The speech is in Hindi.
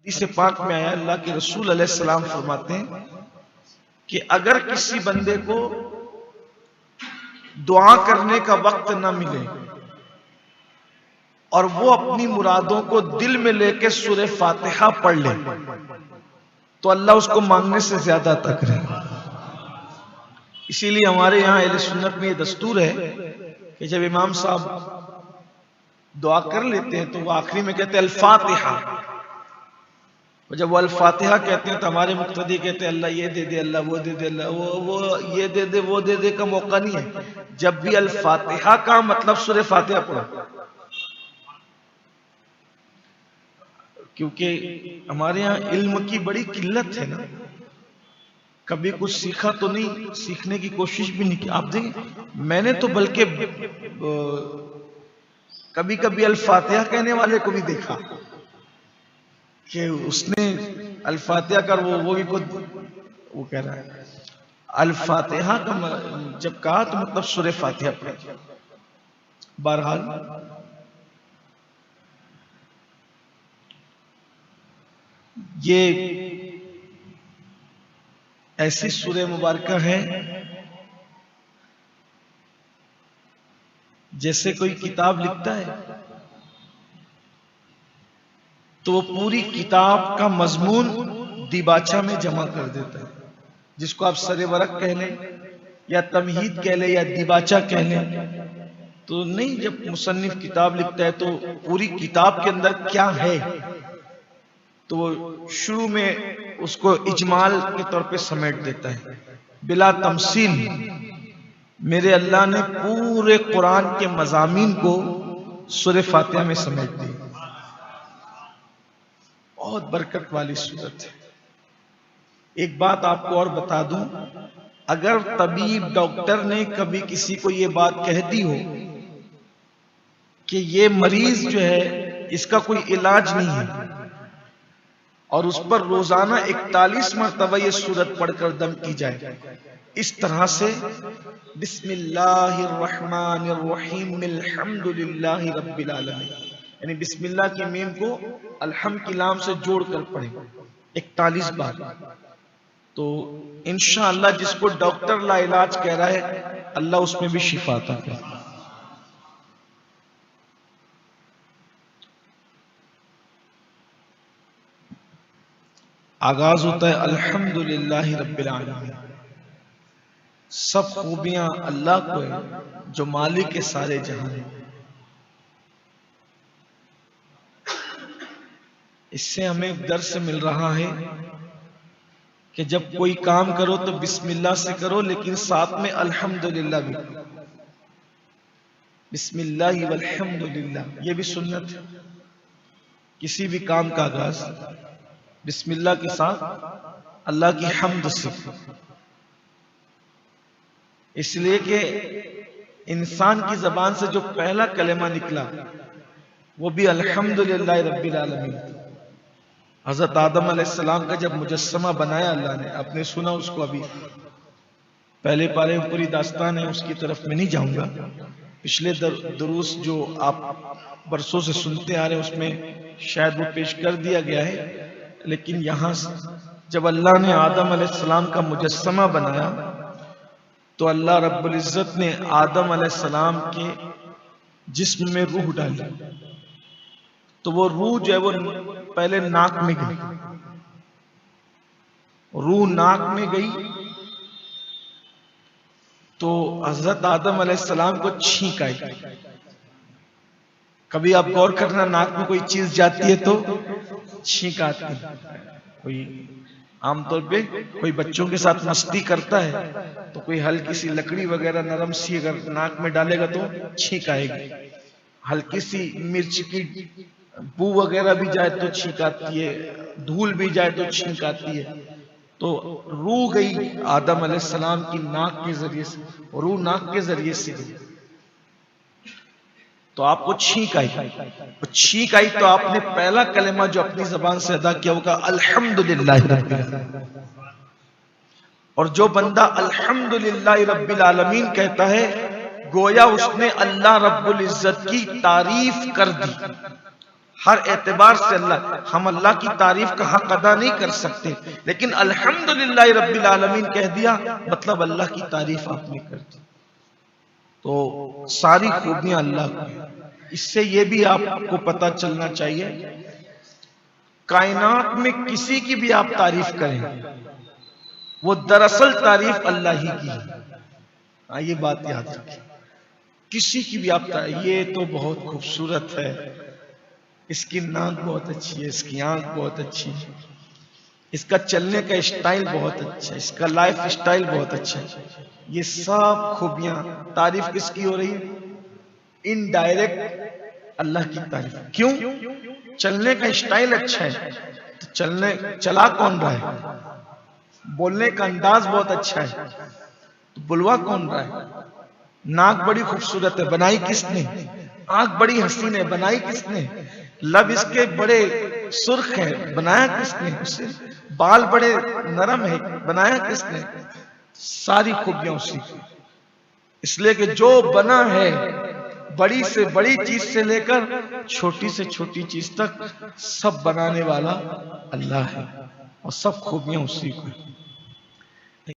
हदीस पाक में आया, अल्लाह के रसूल अलैहिस्सलाम फरमाते हैं कि अगर किसी बंदे को दुआ करने का वक्त ना मिले और वो अपनी मुरादों को दिल में लेकर सूरह फातिहा पढ़ ले तो अल्लाह उसको मांगने से ज्यादा अता करेगा। इसीलिए हमारे यहाँ अहले सुन्नत में ये दस्तूर है कि जब इमाम साहब दुआ कर लेते हैं तो वो आखिरी में कहते हैं अल फातिहा। जब वो अल फातिहा कहते हैं तो हमारे मुक्तदी कहते हैं अल्लाह ये दे दे, अल्लाह वो दे दे, अल्लाह वो ये दे दे, वो दे दे का मौका नहीं है। जब भी अल फातिहा का मतलब सूरह फातिहा पढ़ो, क्योंकि हमारे यहाँ इल्म की बड़ी किल्लत है ना, कभी कुछ सीखा तो नहीं, सीखने की कोशिश भी नहीं की। आप देखिए मैंने तो बल्कि कभी कभी अल फातिहा कहने वाले को भी देखा कि उसने अल फातिहा कर वो भी खुद वो कह रहा है अल फातिहा का जब कहा तो मतलब सूरह फातिहा पढ़ा। बहरहाल ये ऐसी सूरह मुबारक है जैसे कोई किताब लिखता है तो वो पूरी किताब का मजमून दिबाचा में जमा कर देता है, जिसको आप सरे वरक कह लें या तमहीद कह लें या दिबाचा कह लें। तो नहीं, जब मुसन्निफ किताब लिखता है तो पूरी किताब के अंदर क्या है तो वो शुरू में उसको इजमाल के तौर पे समेट देता है बिला तमसील। मेरे अल्लाह ने पूरे कुरान के मज़ामीन को सूरह फातिहा में समेट दिया। बहुत बरकत वाली सूरत है। एक बात आपको और बता दूं, अगर तबीब डॉक्टर ने कभी किसी को ये बात कह दी हो कि ये मरीज जो है इसका कोई इलाज नहीं है और उस पर रोजाना 41 मरतबा ये सूरत पढ़कर दम की जाए, इस तरह से बिस्मिल्लाहिर्रहमानिर्रहीम अल्हम्दुलिल्लाहि रब्बिल आलमीन, यानी बिस्मिल्लाह की मीम को अलहम की लाम से जोड़कर पढ़े 41 बार, तो इंशाअल्लाह जिसको डॉक्टर ला इलाज कह रहा है अल्लाह उसमें भी शिफा अता करे। आगाज होता है अल्हम्दुलिल्लाहि रब्बिल आलमीन। सब खूबियां अल्लाह को है जो मालिक के सारे जहां है। इससे हमें दर्स मिल रहा है कि जब कोई काम करो तो बिस्मिल्लाह से करो, लेकिन साथ में अल्हम्दुलिल्लाह भी, बिस्मिल्लाह वल्हम्दुलिल्लाह, ये भी सुन्नत है। किसी भी काम का आगाज बिस्मिल्लाह के साथ अल्लाह की हम्द से, इसलिए कि इंसान की जबान से जो पहला कलेमा निकला वो भी अल्हम्दुलिल्लाह रब्बिल आलमीन। हजरत आदम अलैहिस्सलाम का जब मुजस्समा बनाया अल्लाह ने, आपने सुना उसको, अभी पहले पारे में पूरी दास्तान है, उसकी तरफ में नहीं जाऊंगा। पिछले दुरूस जो आप बरसों से सुनते आ रहे हैं उसमें शायद वो पेश कर दिया गया है, लेकिन यहां जब अल्लाह ने आदम अलैहिस्सलाम का मुजस्समा बनाया तो अल्लाह रब्बुल इज्जत ने आदम अलैहिस्सलाम के जिस्म में रूह डाली। तो वो रूह जो है वो पहले नाक में गई, रूह नाक में गई तो हजरत आदम अलैहिस्सलाम को छींक आई। कभी आप गौर करना, नाक में कोई चीज जाती है तो छींक आती है। कोई आमतौर पे कोई बच्चों के साथ मस्ती करता है तो कोई हल्की सी लकड़ी वगैरह नरम सी अगर नाक में डालेगा तो छींक आएगी, हल्की सी मिर्च की बू वगैरह भी जाए तो छींक आती है, धूल भी जाए तो छींक आती है। तो रूह गई आदम अलैहिस्सलाम की नाक के जरिए से, रूह नाक के जरिए से गई तो आपको छींक आई। तो छींक आई तो आपने पहला कलेमा जो अपनी जबान से अदा किया होगा अल्हम्दुलिल्लाह रब्बिल आलमीन। और जो बंदा अल्हम्दुलिल्लाह रब्बिल आलमीन कहता है गोया उसने अल्लाह रब्बुल इज्जत की तारीफ कर दी। हर एतबार से अल्लाह, हम अल्लाह की तारीफ का हक अदा नहीं कर सकते, लेकिन अल्हम्दुलिल्लाह रब्बिल आलमीन कह दिया मतलब अल्लाह की तारीफ आपने कर दी। तो सारी खूबियां अल्लाह की। इससे ये भी आपको पता चलना चाहिए, कायनात में किसी की भी आप तारीफ करें, वो दरअसल तारीफ अल्लाह ही की है। ये बात याद रखें, किसी की भी आप ये तो बहुत खूबसूरत है, इसकी नाक बहुत अच्छी है, इसकी आंख बहुत अच्छी है, इसका चलने का स्टाइल बहुत अच्छा है, इसका लाइफ स्टाइल बहुत अच्छा है, ये सब खूबियां तारीफ किसकी हो रही है? इनडायरेक्ट अल्लाह की तारीफ। क्यों? चलने का स्टाइल अच्छा है तो चला कौन रहा है? बोलने का अंदाज बहुत अच्छा है तो बुलवा कौन रहा है? नाक बड़ी खूबसूरत है, बनाई किसने? आंख बड़ी हसीन है, बनाई किसने? लब इसके बड़े सुर्ख है, बनाया किसने उसे? बाल बड़े नरम है, बनाया किसने? सारी खूबियां उसी की। इसलिए कि जो बना है, बड़ी से बड़ी चीज से लेकर छोटी से छोटी चीज तक सब बनाने वाला अल्लाह है और सब खूबियां उसी को।